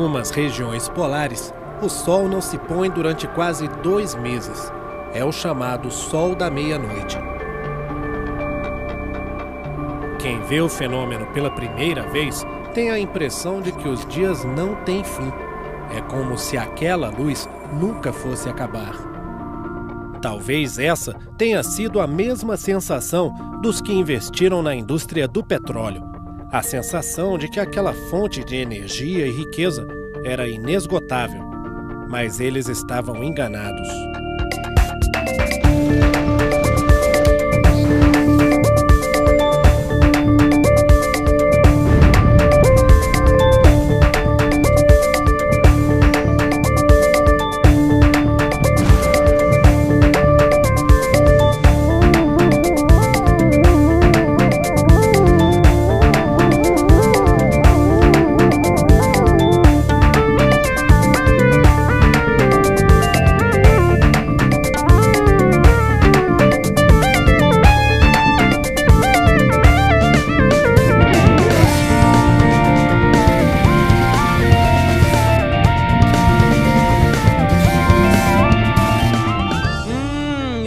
algumas regiões polares, o sol não se põe durante quase 2 meses. É o chamado sol da meia-noite. Quem vê o fenômeno pela primeira vez tem a impressão de que os dias não têm fim. É como se aquela luz nunca fosse acabar. Talvez essa tenha sido a mesma sensação dos que investiram na indústria do petróleo. A sensação de que aquela fonte de energia e riqueza era inesgotável. Mas eles estavam enganados.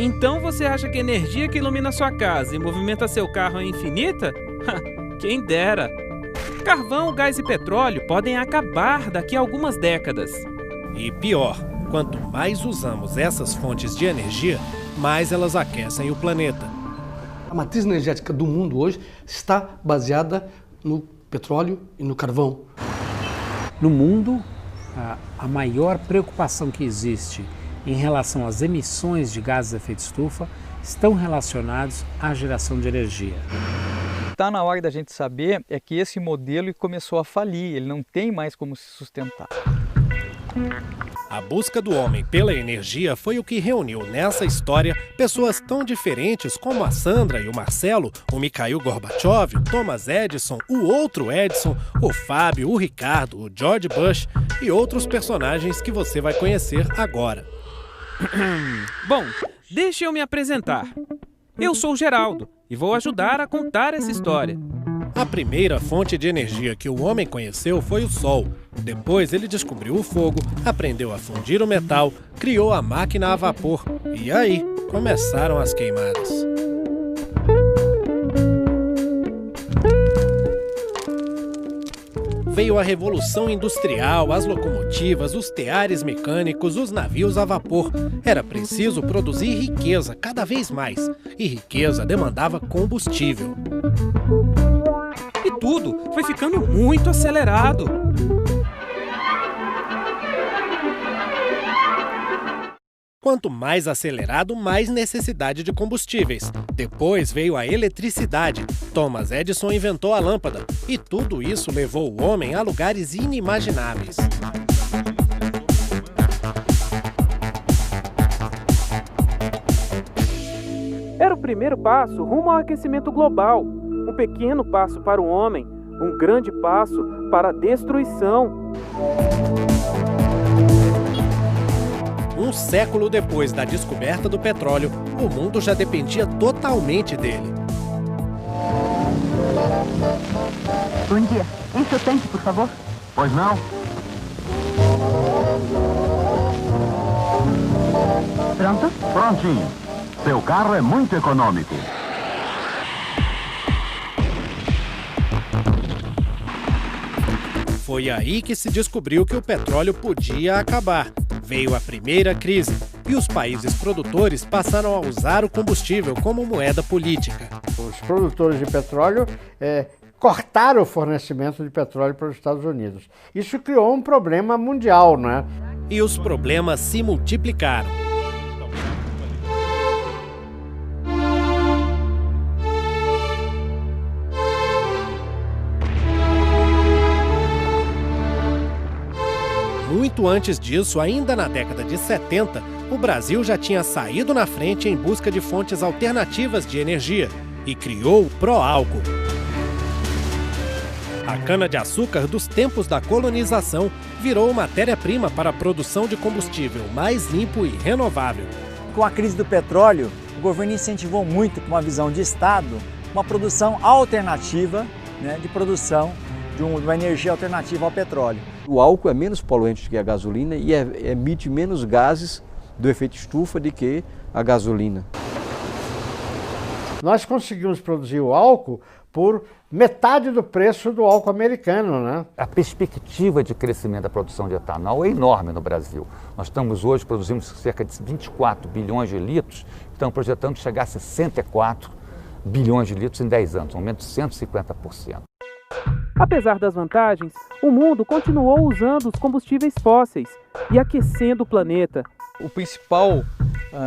Então você acha que a energia que ilumina sua casa e movimenta seu carro é infinita? Quem dera! Carvão, gás e petróleo podem acabar daqui a algumas décadas. E pior, quanto mais usamos essas fontes de energia, mais elas aquecem o planeta. A matriz energética do mundo hoje está baseada no petróleo e no carvão. No mundo, a maior preocupação que existe em relação às emissões de gases de efeito estufa estão relacionados à geração de energia. Está na hora da gente saber é que esse modelo começou a falir, ele não tem mais como se sustentar. A busca do homem pela energia foi o que reuniu nessa história pessoas tão diferentes como a Sandra e o Marcelo, o Mikhail Gorbachev, o Thomas Edison, o outro Edison, o Fábio, o Ricardo, o George Bush e outros personagens que você vai conhecer agora. Bom, deixe eu me apresentar. Eu sou o Geraldo e vou ajudar a contar essa história. A primeira fonte de energia que o homem conheceu foi o sol. Depois ele descobriu o fogo, aprendeu a fundir o metal, criou a máquina a vapor. E aí começaram as queimadas. Veio a Revolução Industrial, as locomotivas, os teares mecânicos, os navios a vapor. Era preciso produzir riqueza cada vez mais. E riqueza demandava combustível. E tudo foi ficando muito acelerado. Quanto mais acelerado, mais necessidade de combustíveis. Depois veio a eletricidade. Thomas Edison inventou a lâmpada. E tudo isso levou o homem a lugares inimagináveis. Era o primeiro passo rumo ao aquecimento global. Um pequeno passo para o homem, um grande passo para a destruição. Um século depois da descoberta do petróleo, o mundo já dependia totalmente dele. Bom dia. Enche o tanque, por favor. Pois não? Pronto? Prontinho. Seu carro é muito econômico. Foi aí que se descobriu que o petróleo podia acabar. Veio a primeira crise e os países produtores passaram a usar o combustível como moeda política. Os produtores de petróleo cortaram o fornecimento de petróleo para os Estados Unidos. Isso criou um problema mundial, né? E os problemas se multiplicaram. Muito antes disso, ainda na década de 70, o Brasil já tinha saído na frente em busca de fontes alternativas de energia e criou o Proálcool. A cana-de-açúcar dos tempos da colonização virou matéria-prima para a produção de combustível mais limpo e renovável. Com a crise do petróleo, o governo incentivou muito, com uma visão de Estado, uma produção alternativa, de produção de uma energia alternativa ao petróleo. O álcool é menos poluente do que a gasolina e emite menos gases do efeito estufa do que a gasolina. Nós conseguimos produzir o álcool por metade do preço do álcool americano, né? A perspectiva de crescimento da produção de etanol é enorme no Brasil. Nós estamos hoje produzindo cerca de 24 bilhões de litros, estamos projetando chegar a 64 bilhões de litros em 10 anos, um aumento de 150%. Apesar das vantagens, o mundo continuou usando os combustíveis fósseis e aquecendo o planeta. O principal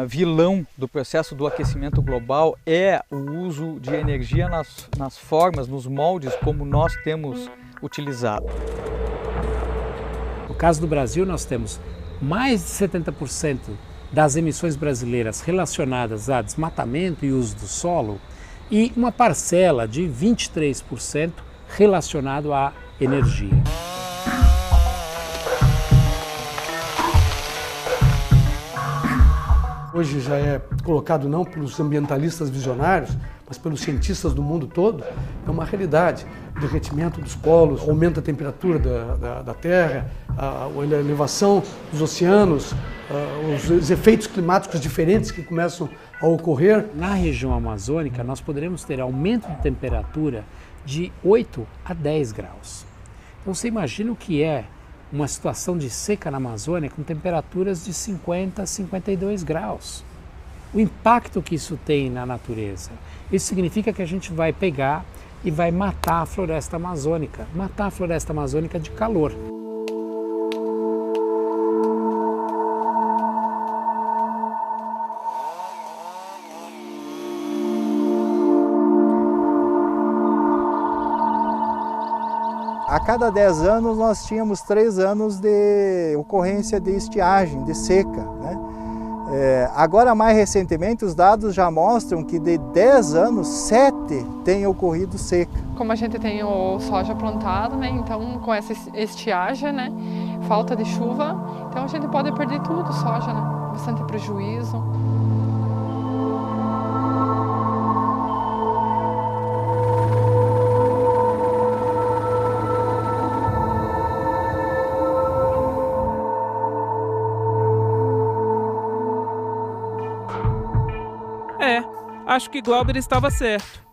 vilão do processo do aquecimento global é o uso de energia nas formas, nos moldes como nós temos utilizado. No caso do Brasil, nós temos mais de 70% das emissões brasileiras relacionadas a desmatamento e uso do solo e uma parcela de 23% relacionado à energia. Hoje já é colocado não pelos ambientalistas visionários, mas pelos cientistas do mundo todo, é uma realidade. O derretimento dos polos, aumenta a temperatura da Terra, a elevação dos oceanos, os efeitos climáticos diferentes que começam a ocorrer. Na região amazônica, nós poderemos ter aumento de temperatura de 8 a 10 graus. Então você imagina o que é uma situação de seca na Amazônia com temperaturas de 50 a 52 graus. O impacto que isso tem na natureza. Isso significa que a gente vai pegar e vai matar a floresta amazônica de calor. A cada 10 anos nós tínhamos 3 anos de ocorrência de estiagem, de seca, né? Agora, mais recentemente, os dados já mostram que de 10 anos, 7 tem ocorrido seca. Como a gente tem o soja plantado, né? Então com essa estiagem, né? Falta de chuva, então a gente pode perder tudo, soja, né? Bastante prejuízo. Acho que Glauber estava certo.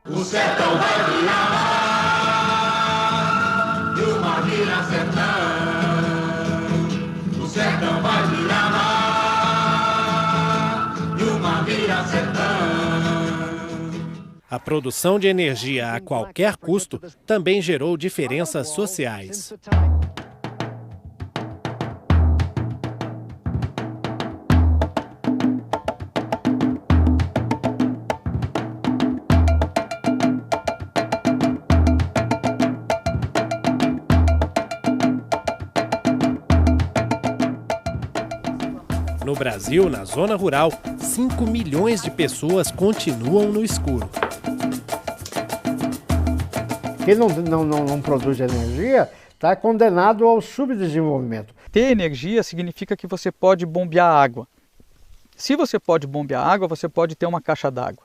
O sertão vai virar mar, e o mar vira sertão. O sertão vai virar mar, e o mar vira sertão. A produção de energia a qualquer custo também gerou diferenças sociais. No Brasil, na zona rural, 5 milhões de pessoas continuam no escuro. Quem não produz energia está condenado ao subdesenvolvimento. Ter energia significa que você pode bombear água. Se você pode bombear água, você pode ter uma caixa d'água.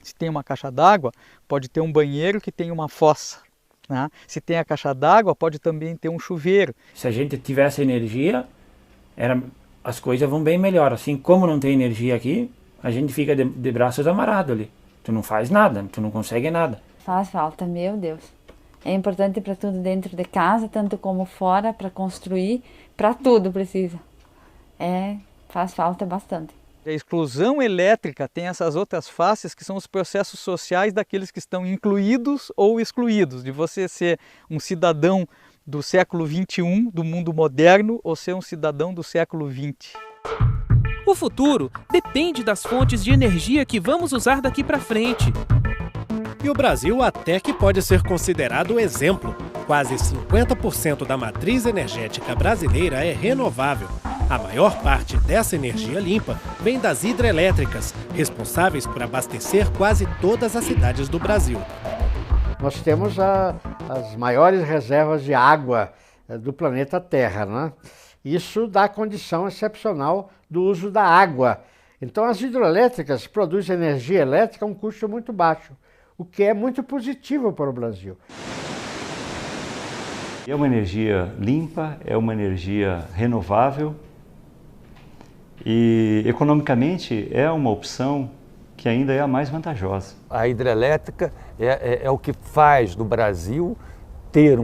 Se tem uma caixa d'água, pode ter um banheiro que tem uma fossa, né? Se tem a caixa d'água, pode também ter um chuveiro. Se a gente tivesse energia, as coisas vão bem melhor. Assim como não tem energia aqui, a gente fica de braços amarrados ali. Tu não faz nada, tu não consegue nada. Faz falta, meu Deus. É importante para tudo dentro de casa, tanto como fora, para construir, para tudo precisa. Faz falta bastante. A exclusão elétrica tem essas outras faces que são os processos sociais daqueles que estão incluídos ou excluídos. De você ser um cidadão do século XXI, do mundo moderno, ou ser um cidadão do século XX. O futuro depende das fontes de energia que vamos usar daqui para frente. E o Brasil até que pode ser considerado exemplo. Quase 50% da matriz energética brasileira é renovável. A maior parte dessa energia limpa vem das hidrelétricas, responsáveis por abastecer quase todas as cidades do Brasil. Nós temos as maiores reservas de água do planeta Terra, né? Isso dá condição excepcional do uso da água. Então as hidrelétricas produzem energia elétrica a um custo muito baixo, o que é muito positivo para o Brasil. É uma energia limpa, é uma energia renovável e economicamente é uma opção que ainda é a mais vantajosa. A hidrelétrica é o que faz do Brasil ter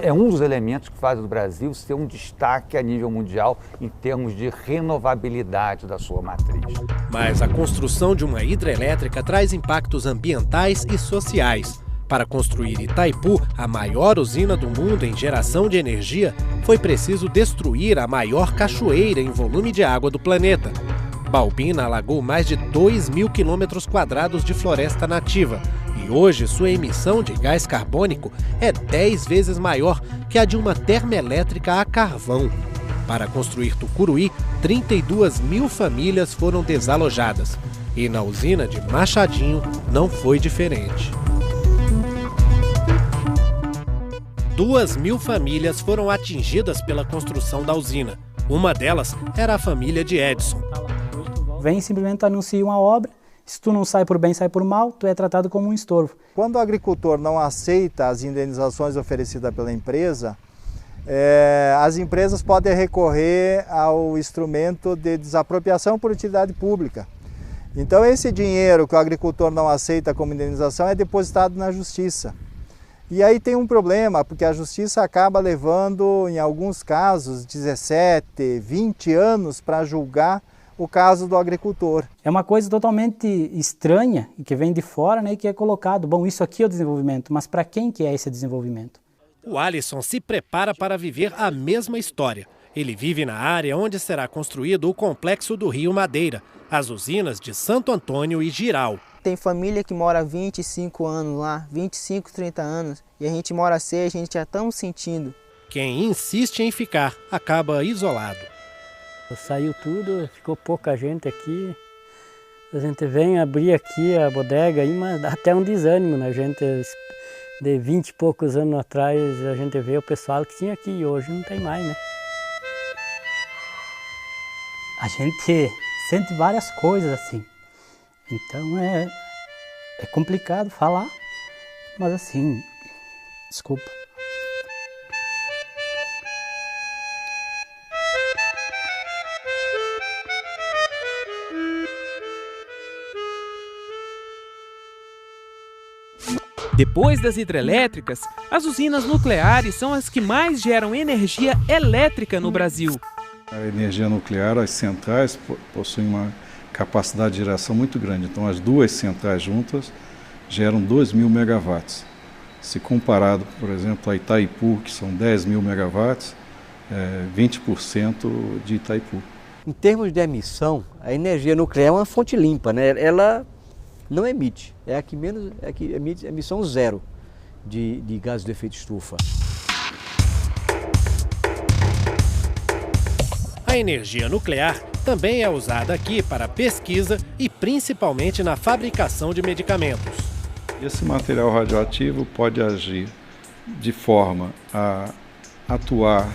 é um dos elementos que faz do Brasil ser um destaque a nível mundial em termos de renovabilidade da sua matriz. Mas a construção de uma hidrelétrica traz impactos ambientais e sociais. Para construir Itaipu, a maior usina do mundo em geração de energia, foi preciso destruir a maior cachoeira em volume de água do planeta. Balbina alagou mais de 2.000 km² de floresta nativa e hoje sua emissão de gás carbônico é 10 vezes maior que a de uma termoelétrica a carvão. Para construir Tucuruí, 32.000 famílias foram desalojadas. E na usina de Machadinho não foi diferente. 2.000 famílias foram atingidas pela construção da usina. Uma delas era a família de Edson. Vem simplesmente anuncia uma obra, se tu não sai por bem, sai por mal, tu é tratado como um estorvo. Quando o agricultor não aceita as indenizações oferecidas pela empresa, as empresas podem recorrer ao instrumento de desapropriação por utilidade pública. Então esse dinheiro que o agricultor não aceita como indenização é depositado na justiça. E aí tem um problema, porque a justiça acaba levando, em alguns casos, 17, 20 anos para julgar o caso do agricultor. É uma coisa totalmente estranha e que vem de fora, né, e que é colocado, bom, isso aqui é o desenvolvimento, mas para quem que é esse desenvolvimento? O Alisson se prepara para viver a mesma história. Ele vive na área onde será construído o complexo do Rio Madeira, as usinas de Santo Antônio e Jirau. Tem família que mora 25 anos lá, 25, 30 anos, e a gente mora assim, a gente já estamos sentindo. Quem insiste em ficar acaba isolado. Saiu tudo, ficou pouca gente aqui. A gente vem abrir aqui a bodega, aí, mas dá até um desânimo na gente. De 20 e poucos anos atrás a gente vê o pessoal que tinha aqui e hoje não tem mais, né? A gente sente várias coisas assim. Então é complicado falar, mas assim, desculpa. Depois das hidrelétricas, as usinas nucleares são as que mais geram energia elétrica no Brasil. A energia nuclear, as centrais possuem uma capacidade de geração muito grande. Então, as duas centrais juntas geram 2.000 megawatts. Se comparado, por exemplo, a Itaipu, que são 10.000 megawatts, 20% de Itaipu. Em termos de emissão, a energia nuclear é uma fonte limpa, né? Ela não emite, é a que emite emissão zero de gases de efeito estufa. A energia nuclear também é usada aqui para pesquisa e principalmente na fabricação de medicamentos. Esse material radioativo pode agir de forma a atuar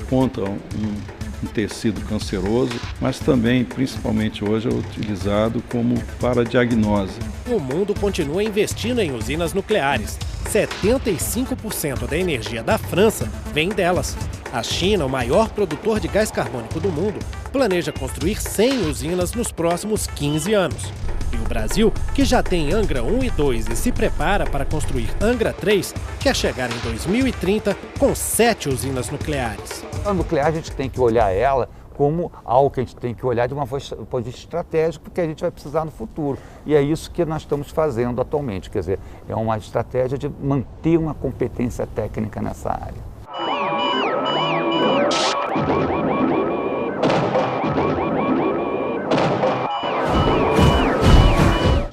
contra um tecido canceroso, mas também, principalmente hoje, é utilizado como para diagnose. O mundo continua investindo em usinas nucleares. 75% da energia da França vem delas. A China, o maior produtor de gás carbônico do mundo, planeja construir 100 usinas nos próximos 15 anos. E o Brasil, que já tem Angra 1 e 2 e se prepara para construir Angra 3, quer chegar em 2030 com 7 usinas nucleares. A nuclear a gente tem que olhar ela como algo que a gente tem que olhar de uma ponto de vista estratégico, porque a gente vai precisar no futuro. E é isso que nós estamos fazendo atualmente, quer dizer, é uma estratégia de manter uma competência técnica nessa área.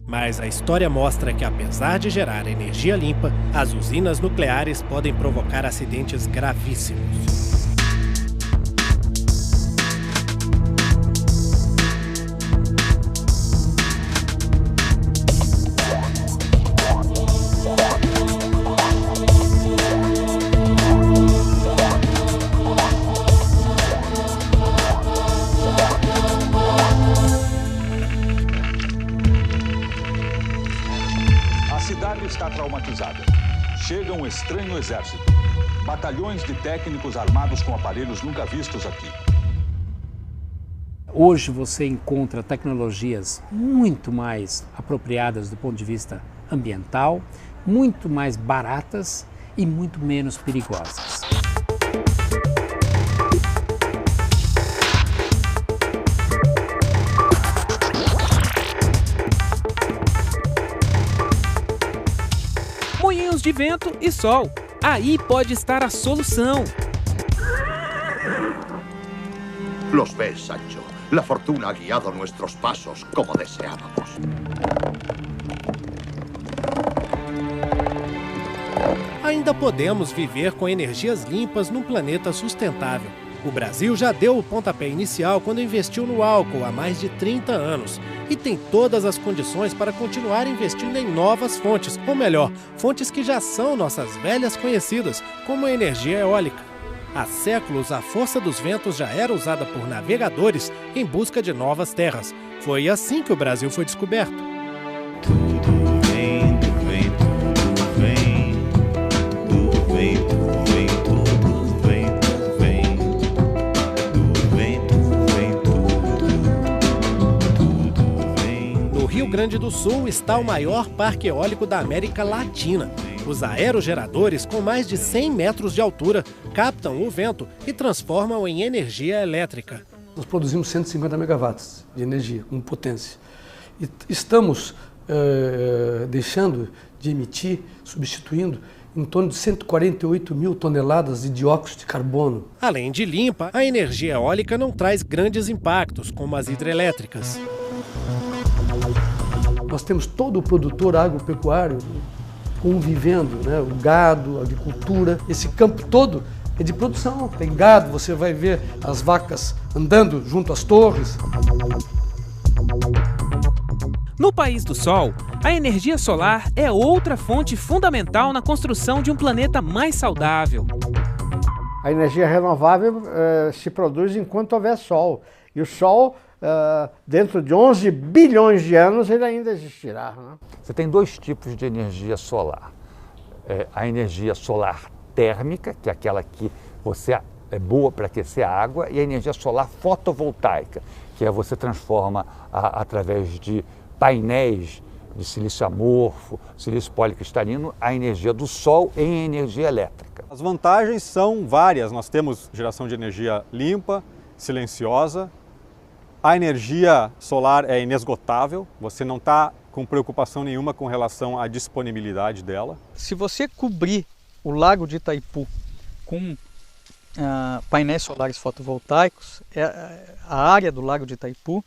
Mas a história mostra que, apesar de gerar energia limpa, as usinas nucleares podem provocar acidentes gravíssimos. Chega um estranho exército. Batalhões de técnicos armados com aparelhos nunca vistos aqui. Hoje você encontra tecnologias muito mais apropriadas do ponto de vista ambiental, muito mais baratas e muito menos perigosas. Moinhos de vento e sol. Aí pode estar a solução. Los ves, Sancho. La fortuna ha guiado nuestros pasos como deseábamos. Ainda podemos viver com energias limpas num planeta sustentável. O Brasil já deu o pontapé inicial quando investiu no álcool há mais de 30 anos e tem todas as condições para continuar investindo em novas fontes, ou melhor, fontes que já são nossas velhas conhecidas, como a energia eólica. Há séculos, a força dos ventos já era usada por navegadores em busca de novas terras. Foi assim que o Brasil foi descoberto. Tudo vem do vento, tudo vem do vento, tudo vem do vento, tudo vem. No Rio Grande do Sul está o maior parque eólico da América Latina. Os aerogeradores, com mais de 100 metros de altura, captam o vento e transformam em energia elétrica. Nós produzimos 150 megawatts de energia, com potência. E estamos deixando de emitir, substituindo, em torno de 148 mil toneladas de dióxido de carbono. Além de limpa, a energia eólica não traz grandes impactos, como as hidrelétricas. Nós temos todo o produtor agropecuário convivendo, né? O gado, a agricultura, esse campo todo é de produção. Tem gado, você vai ver as vacas andando junto às torres. No país do Sol, a energia solar é outra fonte fundamental na construção de um planeta mais saudável. A energia renovável se produz enquanto houver sol. E o sol, dentro de 11 bilhões de anos, ele ainda existirá. Né? Você tem dois tipos de energia solar. A energia solar térmica, que é aquela que você é boa para aquecer a água, e a energia solar fotovoltaica, que você transforma através de painéis de silício amorfo, silício policristalino, a energia do sol em energia elétrica. As vantagens são várias. Nós temos geração de energia limpa, silenciosa. A energia solar é inesgotável, você não está com preocupação nenhuma com relação à disponibilidade dela. Se você cobrir o Lago de Itaipu com painéis solares fotovoltaicos, a área do Lago de Itaipu,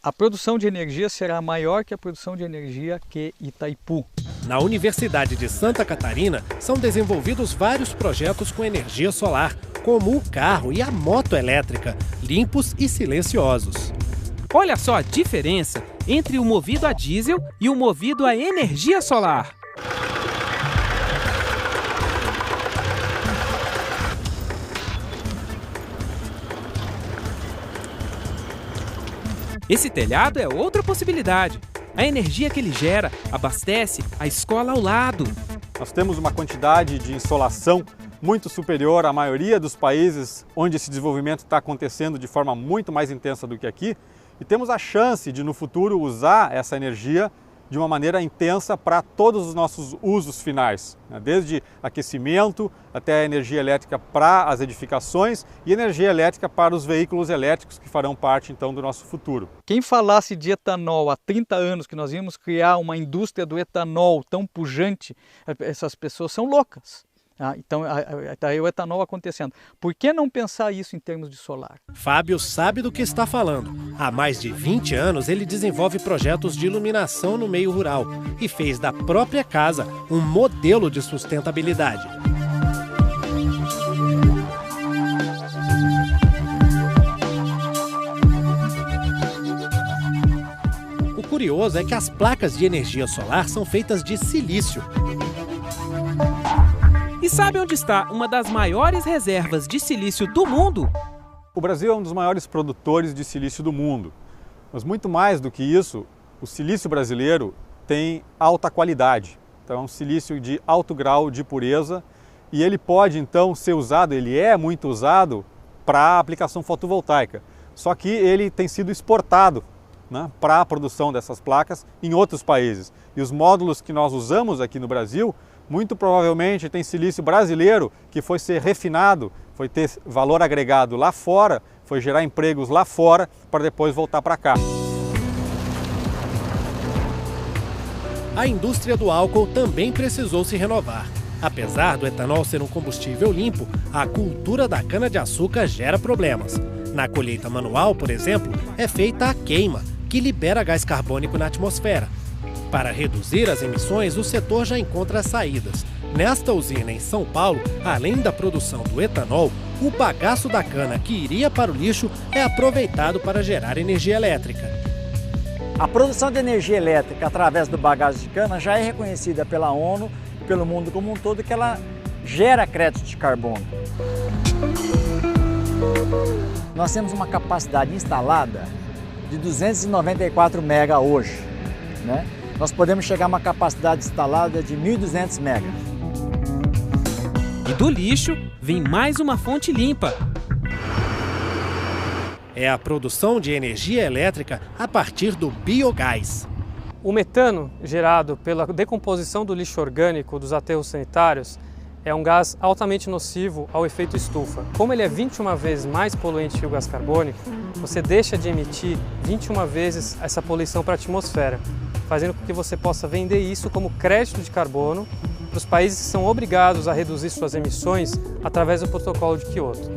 a produção de energia será maior que a produção de energia que Itaipu. Na Universidade de Santa Catarina, são desenvolvidos vários projetos com energia solar, como o carro e a moto elétrica, limpos e silenciosos. Olha só a diferença entre o movido a diesel e o movido a energia solar. Esse telhado é outra possibilidade. A energia que ele gera abastece a escola ao lado. Nós temos uma quantidade de insolação muito superior à maioria dos países onde esse desenvolvimento está acontecendo de forma muito mais intensa do que aqui. E temos a chance de, no futuro, usar essa energia de uma maneira intensa para todos os nossos usos finais, né? Desde aquecimento até a energia elétrica para as edificações e energia elétrica para os veículos elétricos que farão parte então do nosso futuro. Quem falasse de etanol há 30 anos, que nós íamos criar uma indústria do etanol tão pujante, essas pessoas são loucas. Então, está aí o etanol acontecendo. Por que não pensar isso em termos de solar? Fábio sabe do que está falando. Há mais de 20 anos, ele desenvolve projetos de iluminação no meio rural e fez da própria casa um modelo de sustentabilidade. O curioso é que as placas de energia solar são feitas de silício. E sabe onde está uma das maiores reservas de silício do mundo? O Brasil é um dos maiores produtores de silício do mundo. Mas muito mais do que isso, o silício brasileiro tem alta qualidade. Então é um silício de alto grau de pureza e ele pode então ser usado, ele é muito usado para aplicação fotovoltaica. Só que ele tem sido exportado, né, para a produção dessas placas em outros países. E os módulos que nós usamos aqui no Brasil, muito provavelmente tem silício brasileiro que foi ser refinado, foi ter valor agregado lá fora, foi gerar empregos lá fora para depois voltar para cá. A indústria do álcool também precisou se renovar. Apesar do etanol ser um combustível limpo, a cultura da cana-de-açúcar gera problemas. Na colheita manual, por exemplo, é feita a queima, que libera gás carbônico na atmosfera. Para reduzir as emissões, o setor já encontra saídas. Nesta usina em São Paulo, além da produção do etanol, o bagaço da cana que iria para o lixo é aproveitado para gerar energia elétrica. A produção de energia elétrica através do bagaço de cana já é reconhecida pela ONU e pelo mundo como um todo que ela gera crédito de carbono. Nós temos uma capacidade instalada de 294 mega hoje, né? Nós podemos chegar a uma capacidade instalada de 1.200 mega. E do lixo vem mais uma fonte limpa. É a produção de energia elétrica a partir do biogás. O metano, gerado pela decomposição do lixo orgânico dos aterros sanitários, é um gás altamente nocivo ao efeito estufa. Como ele é 21 vezes mais poluente que o gás carbônico, você deixa de emitir 21 vezes essa poluição para a atmosfera, fazendo com que você possa vender isso como crédito de carbono para os países que são obrigados a reduzir suas emissões através do Protocolo de Kyoto.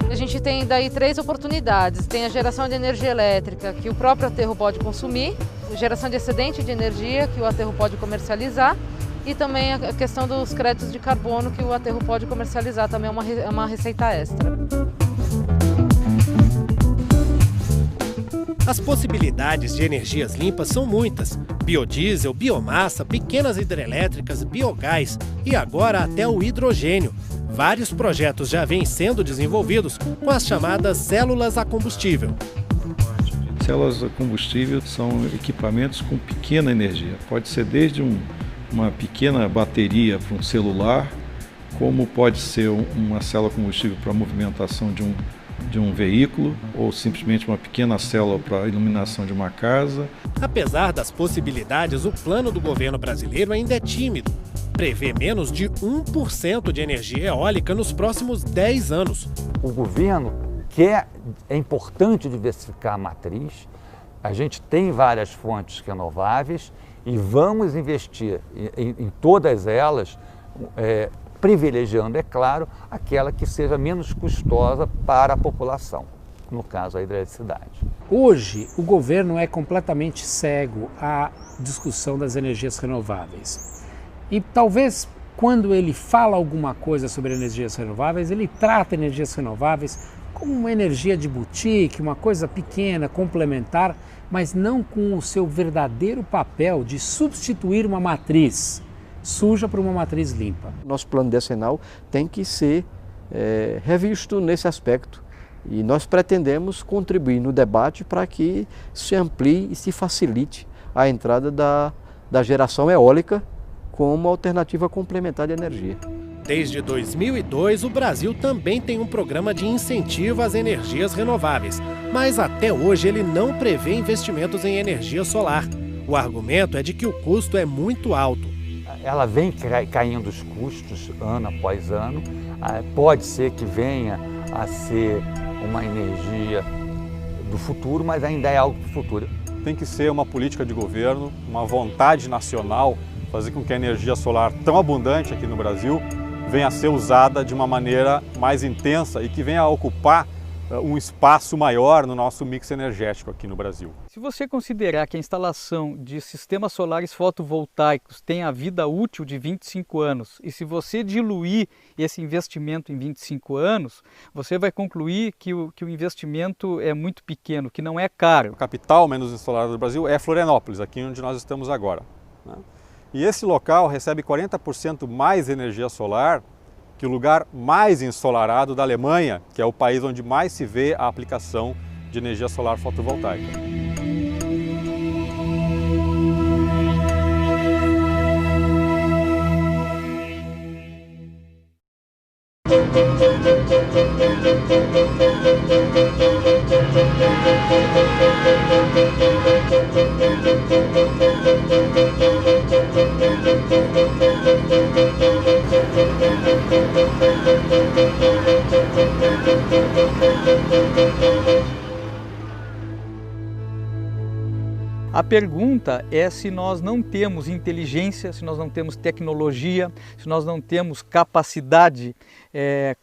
A gente tem daí 3 oportunidades. Tem a geração de energia elétrica, que o próprio aterro pode consumir, geração de excedente de energia, que o aterro pode comercializar, e também a questão dos créditos de carbono, que o aterro pode comercializar, também é uma receita extra. As possibilidades de energias limpas são muitas. Biodiesel, biomassa, pequenas hidrelétricas, biogás e agora até o hidrogênio. Vários projetos já vêm sendo desenvolvidos com as chamadas células a combustível. Células a combustível são equipamentos com pequena energia. Pode ser desde uma pequena bateria para um celular, como pode ser uma célula a combustível para a movimentação de um veículo, ou simplesmente uma pequena célula para a iluminação de uma casa. Apesar das possibilidades, o plano do governo brasileiro ainda é tímido. Prevê menos de 1% de energia eólica nos próximos 10 anos. O governo é importante diversificar a matriz, a gente tem várias fontes renováveis e vamos investir em todas elas, privilegiando, é claro, aquela que seja menos custosa para a população, no caso a hidroeletricidade. Hoje, o governo é completamente cego à discussão das energias renováveis. E talvez, quando ele fala alguma coisa sobre energias renováveis, ele trata energias renováveis como uma energia de boutique, uma coisa pequena, complementar, mas não com o seu verdadeiro papel de substituir uma matriz suja por uma matriz limpa. Nosso plano decenal tem que ser revisto nesse aspecto e nós pretendemos contribuir no debate para que se amplie e se facilite a entrada da geração eólica como alternativa complementar de energia. Desde 2002, o Brasil também tem um programa de incentivo às energias renováveis, mas até hoje ele não prevê investimentos em energia solar. O argumento é de que o custo é muito alto. Ela vem caindo os custos ano após ano, pode ser que venha a ser uma energia do futuro, mas ainda é algo do futuro. Tem que ser uma política de governo, uma vontade nacional, fazer com que a energia solar tão abundante aqui no Brasil venha a ser usada de uma maneira mais intensa e que venha a ocupar um espaço maior no nosso mix energético aqui no Brasil. Se você considerar que a instalação de sistemas solares fotovoltaicos tem a vida útil de 25 anos e se você diluir esse investimento em 25 anos, você vai concluir que o investimento é muito pequeno, que não é caro. A capital menos ensolarada do Brasil é Florianópolis, aqui onde nós estamos agora, né? E esse local recebe 40% mais energia solar que o lugar mais ensolarado da Alemanha, que é o país onde mais se vê a aplicação de energia solar fotovoltaica. A pergunta é se nós não temos inteligência, se nós não temos tecnologia, se nós não temos capacidade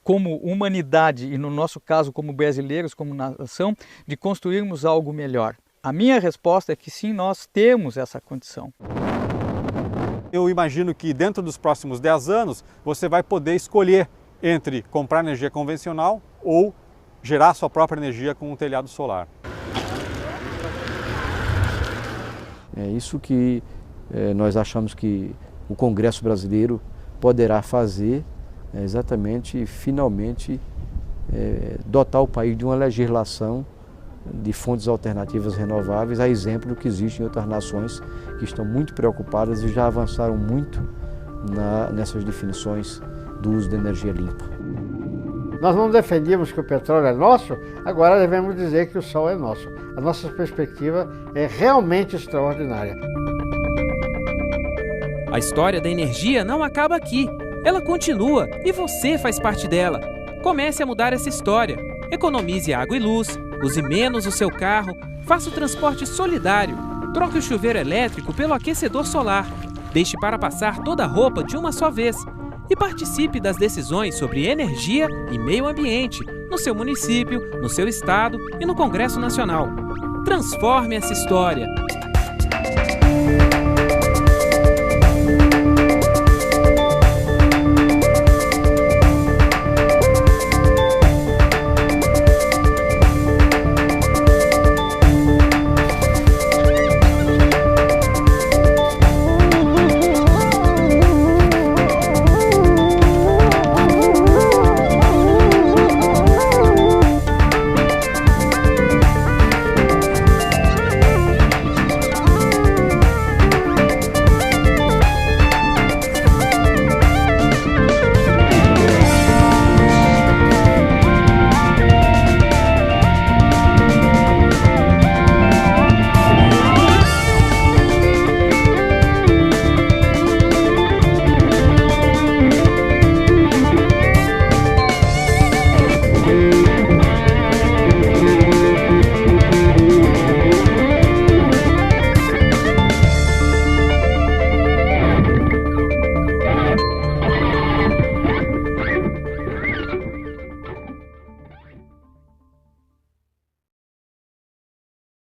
como humanidade e no nosso caso como brasileiros, como nação, de construirmos algo melhor. A minha resposta é que sim, nós temos essa condição. Eu imagino que dentro dos próximos 10 anos você vai poder escolher entre comprar energia convencional ou gerar sua própria energia com um telhado solar. É isso que nós achamos que o Congresso brasileiro poderá fazer, exatamente, finalmente, dotar o país de uma legislação de fontes alternativas renováveis, a exemplo do que existe em outras nações que estão muito preocupadas e já avançaram muito nessas definições do uso da energia limpa. Nós não defendíamos que o petróleo é nosso, agora devemos dizer que o sol é nosso. A nossa perspectiva é realmente extraordinária. A história da energia não acaba aqui. Ela continua e você faz parte dela. Comece a mudar essa história. Economize água e luz, use menos o seu carro, faça o transporte solidário, troque o chuveiro elétrico pelo aquecedor solar, deixe para passar toda a roupa de uma só vez e participe das decisões sobre energia e meio ambiente no seu município, no seu estado e no Congresso Nacional. Transforme essa história.